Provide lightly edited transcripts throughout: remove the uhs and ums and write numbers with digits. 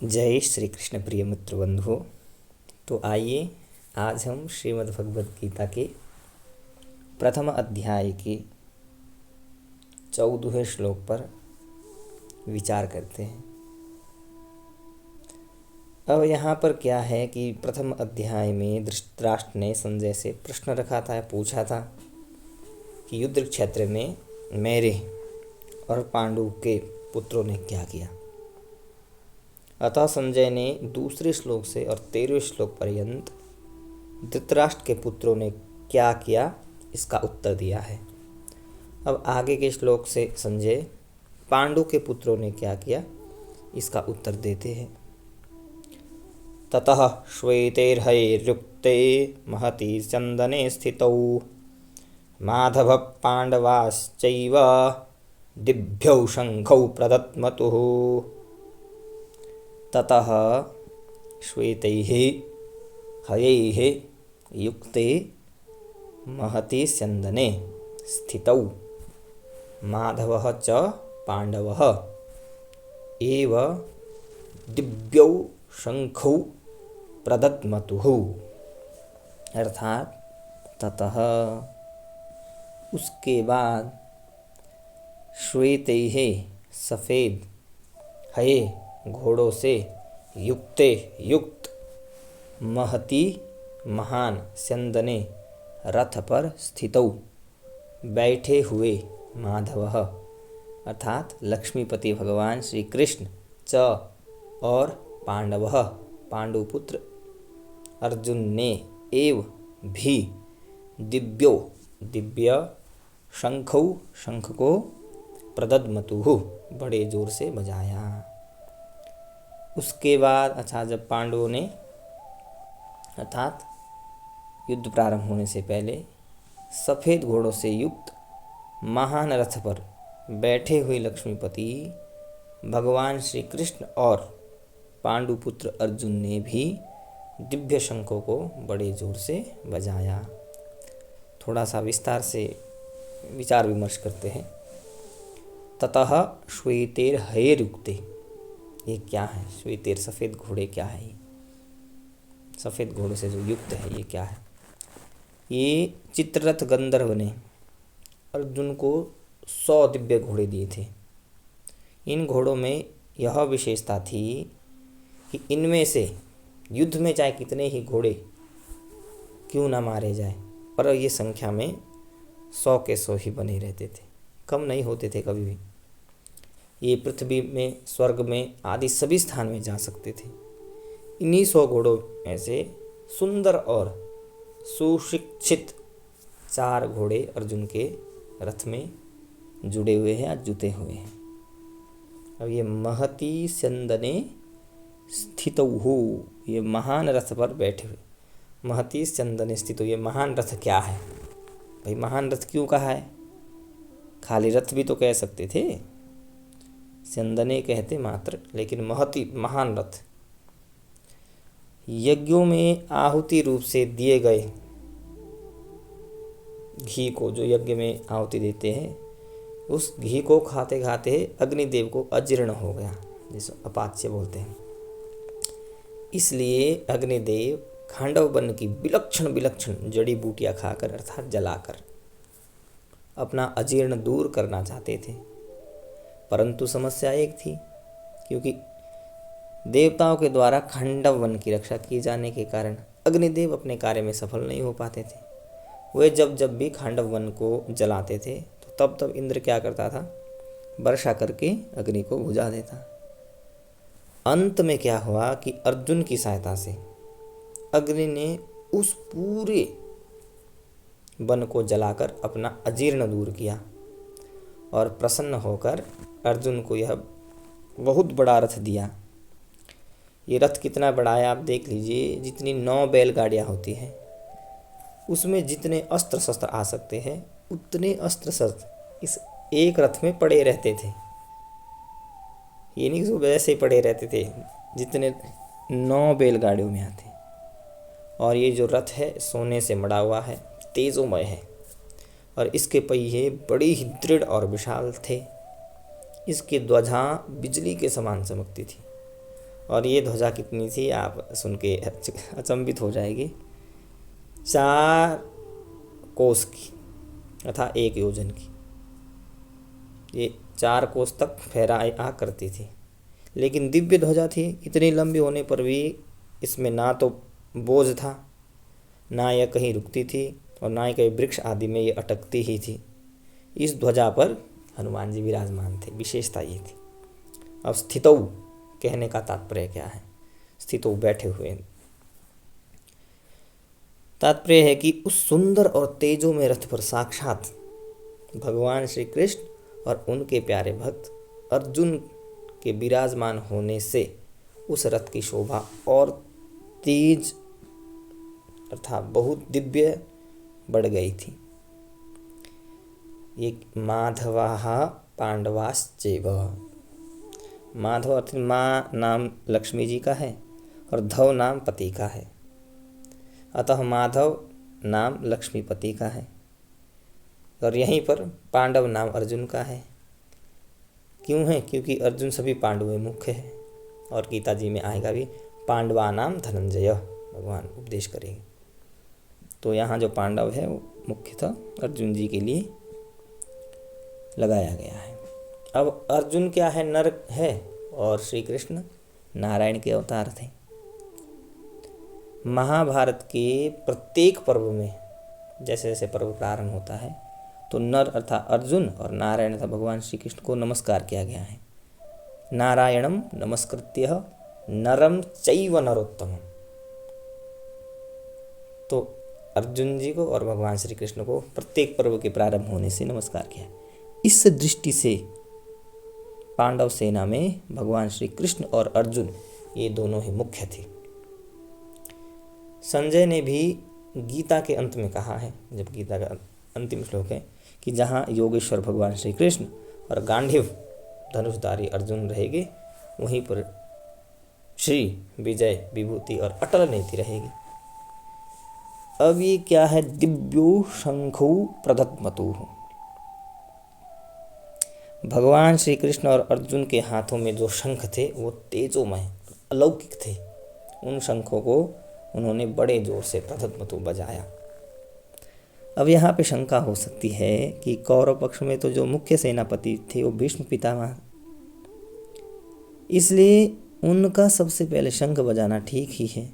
जय श्री कृष्ण प्रिय मित्र बंधुओं। तो आइए आज हम श्रीमद् भगवद गीता के प्रथम अध्याय के 14वें श्लोक पर विचार करते हैं। अब यहाँ पर क्या है कि प्रथम अध्याय में धृतराष्ट्र ने संजय से प्रश्न रखा था, पूछा था कि युद्ध क्षेत्र में मेरे और पांडु के पुत्रों ने क्या किया। अतः संजय ने दूसरे श्लोक से और 13वें श्लोक पर्यंत धृतराष्ट्र के पुत्रों ने क्या किया इसका उत्तर दिया है। अब आगे के श्लोक से संजय पांडु के पुत्रों ने क्या किया इसका उत्तर देते हैं। ततः श्वेतैर्हयैर्युक्ते महति चंदने स्थितौ माधव पांडवाश्चैव दिभ्यौ शंखौ प्रदत्मतुः। ततः श्वेतैः हयैः युक्ते महति स्यन्दने स्थितौ माधवः च पाण्डवः एव दिव्यौ शंखौ प्रदत्मतुः। अर्थात ततः उसके बाद श्वेतैः सफ़ेद हये घोड़ों से युक्त महति महान स्यन्दने रथ पर स्थितौ बैठे हुए माधवः अर्थात लक्ष्मीपति भगवान श्री कृष्ण च और पांडवः पांडुपुत्र अर्जुन ने एव भी दिव्यो दिव्य शंखौ शंख को प्रदद्मतुः बड़े जोर से बजाया। उसके बाद जब पांडवों ने अर्थात युद्ध प्रारंभ होने से पहले सफ़ेद घोड़ों से युक्त महान रथ पर बैठे हुए लक्ष्मीपति भगवान श्री कृष्ण और पांडुपुत्र अर्जुन ने भी दिव्य शंखों को बड़े जोर से बजाया। थोड़ा सा विस्तार से विचार विमर्श करते हैं। ततः श्वेतैर्हयैर्युक्ते, ये क्या है? श्वेतेर सफ़ेद घोड़े क्या है? ये सफ़ेद घोड़े से जो युक्त है ये क्या है? ये चित्ररथ गंधर्व ने अर्जुन को 100 दिव्य घोड़े दिए थे। इन घोड़ों में यह विशेषता थी कि इनमें से युद्ध में चाहे कितने ही घोड़े क्यों ना मारे जाए पर ये संख्या में 100 के 100 ही बने रहते थे, कम नहीं होते थे कभी भी। ये पृथ्वी में स्वर्ग में आदि सभी स्थान में जा सकते थे। इन्हीं 100 घोड़ों में से सुंदर और सुशिक्षित 4 घोड़े अर्जुन के रथ में जुड़े हुए हैं या जुते हुए हैं। अब ये महति स्यन्दने स्थितौ, ये महान रथ पर बैठे हुए। महति स्यन्दने स्थितौ, ये महान रथ क्या है भाई? महान रथ क्यों कहा है? खाली रथ भी तो कह सकते थे, स्यन्दने कहते मात्र, लेकिन महति महान रथ। यज्ञों में आहुति रूप से दिए गए घी को, जो यज्ञ में आहुति देते हैं, उस घी को खाते खाते अग्निदेव को अजीर्ण हो गया, जिसे अपाच्य बोलते हैं। इसलिए अग्निदेव खांडव वन की विलक्षण जड़ी बूटियाँ खाकर अर्थात जलाकर अपना अजीर्ण दूर करना चाहते थे। परंतु समस्या एक थी, क्योंकि देवताओं के द्वारा खांडव वन की रक्षा किए जाने के कारण अग्निदेव अपने कार्य में सफल नहीं हो पाते थे। वे जब भी खांडव वन को जलाते थे तो तब इंद्र क्या करता था? वर्षा करके अग्नि को बुझा देता। अंत में क्या हुआ कि अर्जुन की सहायता से अग्नि ने उस पूरे वन को जलाकर अपना अजीर्ण दूर किया और प्रसन्न होकर अर्जुन को यह बहुत बड़ा रथ दिया। ये रथ कितना बड़ा है आप देख लीजिए। जितनी 9 बैलगाड़ियाँ होती हैं उसमें जितने अस्त्र शस्त्र आ सकते हैं उतने अस्त्र शस्त्र इस एक रथ में पड़े रहते थे। ये नहीं कि वैसे ही पड़े रहते थे, जितने 9 बैलगाड़ियों में आते। और ये जो रथ है सोने से मढ़ा हुआ है, तेजोमय है और इसके पहिए बड़ी ही दृढ़ और विशाल थे। इसकी ध्वजा बिजली के समान चमकती थी और ये ध्वजा कितनी थी आप सुन के अचंभित हो जाएगी। 4 कोस की अर्थात 1 योजन की। ये 4 कोस तक फहराया करती थी। लेकिन दिव्य ध्वजा थी, इतनी लंबी होने पर भी इसमें ना तो बोझ था, ना यह कहीं रुकती थी और ना ही कहीं वृक्ष आदि में ये अटकती ही थी। इस ध्वजा पर हनुमान जी विराजमान थे, विशेषता ये थी। अब स्थितौ कहने का तात्पर्य क्या है? स्थितौ बैठे हुए, तात्पर्य है कि उस सुंदर और तेजोमय रथ पर साक्षात भगवान श्री कृष्ण और उनके प्यारे भक्त अर्जुन के विराजमान होने से उस रथ की शोभा और तेज अर्थात बहुत दिव्य बढ़ गई थी। ये माधवाः पांडवाश्चैव, माधव अर्थ माँ नाम लक्ष्मी जी का है और धव नाम पति का है, अतः माधव नाम लक्ष्मीपति का है। और यहीं पर पांडव नाम अर्जुन का है। क्यों है? क्योंकि अर्जुन सभी पांडवों में मुख्य है और गीता जी में आएगा भी पांडवा नाम धनंजय, भगवान उपदेश करेंगे। तो यहाँ जो पांडव है वो मुख्यतः अर्जुन जी के लिए लगाया गया है। अब अर्जुन क्या है? नर है और श्री कृष्ण नारायण के अवतार थे। महाभारत के प्रत्येक पर्व में जैसे जैसे पर्व प्रारंभ होता है तो नर अर्थात अर्जुन और नारायण अर्थात भगवान श्री कृष्ण को नमस्कार किया गया है। नारायणम नमस्कृत्य नरम चैव नरोत्तमम। तो अर्जुन जी को और भगवान श्री कृष्ण को प्रत्येक पर्व के प्रारंभ होने से नमस्कार किया। इस दृष्टि से पांडव सेना में भगवान श्री कृष्ण और अर्जुन ये दोनों ही मुख्य थे। संजय ने भी गीता के अंत में कहा है, जब गीता का अंतिम श्लोक है कि जहाँ योगेश्वर भगवान श्री कृष्ण और गांडीव धनुषधारी अर्जुन रहेंगे वहीं पर श्री विजय विभूति और अटल नीति रहेगी। अब ये क्या है? दिव्यो शंखो प्रदत्मतु। भगवान श्री कृष्ण और अर्जुन के हाथों में जो शंख थे वो तेजोमय अलौकिक थे। उन शंखों को उन्होंने बड़े जोर से प्रदत्मतु बजाया। अब यहाँ पे शंका हो सकती है कि कौरव पक्ष में तो जो मुख्य सेनापति थे वो भीष्म पितामह, इसलिए उनका सबसे पहले शंख बजाना ठीक ही है।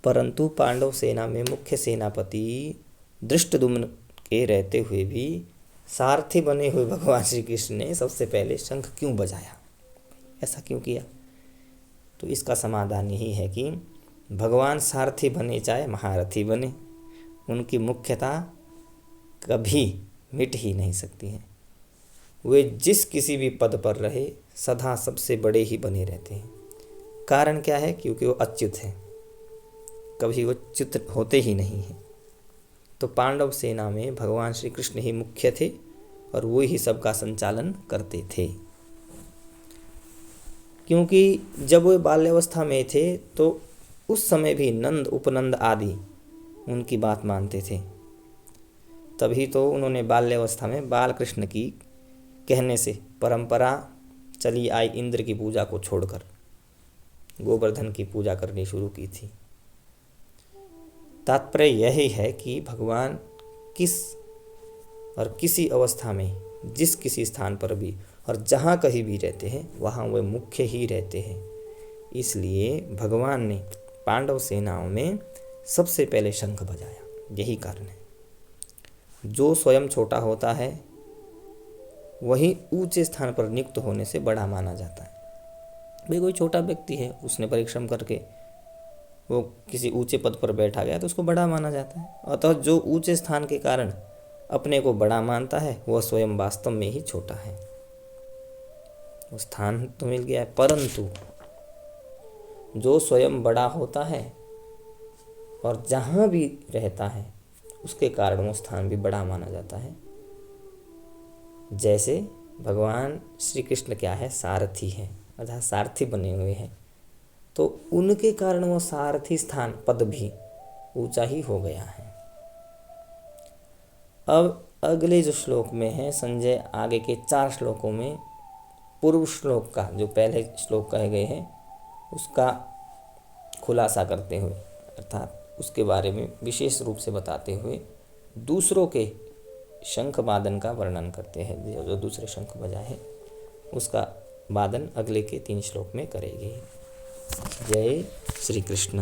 परंतु पांडव सेना में मुख्य सेनापति धृष्टद्युम्न के रहते हुए भी सारथी बने हुए भगवान श्री कृष्ण ने सबसे पहले शंख क्यों बजाया? ऐसा क्यों किया? तो इसका समाधान यही है कि भगवान सारथी बने चाहे महारथी बने, उनकी मुख्यता कभी मिट ही नहीं सकती है। वे जिस किसी भी पद पर रहे सदा सबसे बड़े ही बने रहते हैं। कारण क्या है? क्योंकि वो अच्युत हैं, कभी वो च्युत होते ही नहीं हैं। तो पांडव सेना में भगवान श्री कृष्ण ही मुख्य थे और वो ही सबका संचालन करते थे। क्योंकि जब वे बाल्यावस्था में थे तो उस समय भी नंद उपनंद आदि उनकी बात मानते थे। तभी तो उन्होंने बाल्यावस्था में बाल कृष्ण की कहने से परंपरा चली आई इंद्र की पूजा को छोड़कर गोवर्धन की पूजा करनी शुरू की थी। तात्पर्य यही है कि भगवान किस और किसी अवस्था में जिस किसी स्थान पर भी और जहाँ कहीं भी रहते हैं वहाँ वे मुख्य ही रहते हैं। इसलिए भगवान ने पांडव सेनाओं में सबसे पहले शंख बजाया, यही कारण है। जो स्वयं छोटा होता है वही ऊंचे स्थान पर नियुक्त होने से बड़ा माना जाता है। भाई कोई छोटा व्यक्ति है, उसने परिश्रम करके वो किसी ऊंचे पद पर बैठा गया तो उसको बड़ा माना जाता है। अतः जो ऊंचे स्थान के कारण अपने को बड़ा मानता है वह स्वयं वास्तव में ही छोटा है। वो स्थान तो मिल गया है, परंतु जो स्वयं बड़ा होता है और जहाँ भी रहता है उसके कारण वो स्थान भी बड़ा माना जाता है। जैसे भगवान श्री कृष्ण क्या है? सारथी है, अर्थात सारथी बने हुए हैं, तो उनके कारण वो सारथी स्थान पद भी ऊंचा ही हो गया है। अब अगले जो श्लोक में है संजय आगे के 4 श्लोकों में पूर्व श्लोक का जो पहले श्लोक कहे गए हैं उसका खुलासा करते हुए, अर्थात उसके बारे में विशेष रूप से बताते हुए दूसरों के शंख वादन का वर्णन करते हैं। जो दूसरे शंख बजाए हैं उसका वादन अगले के 3 श्लोक में करेंगे। जय श्री कृष्ण।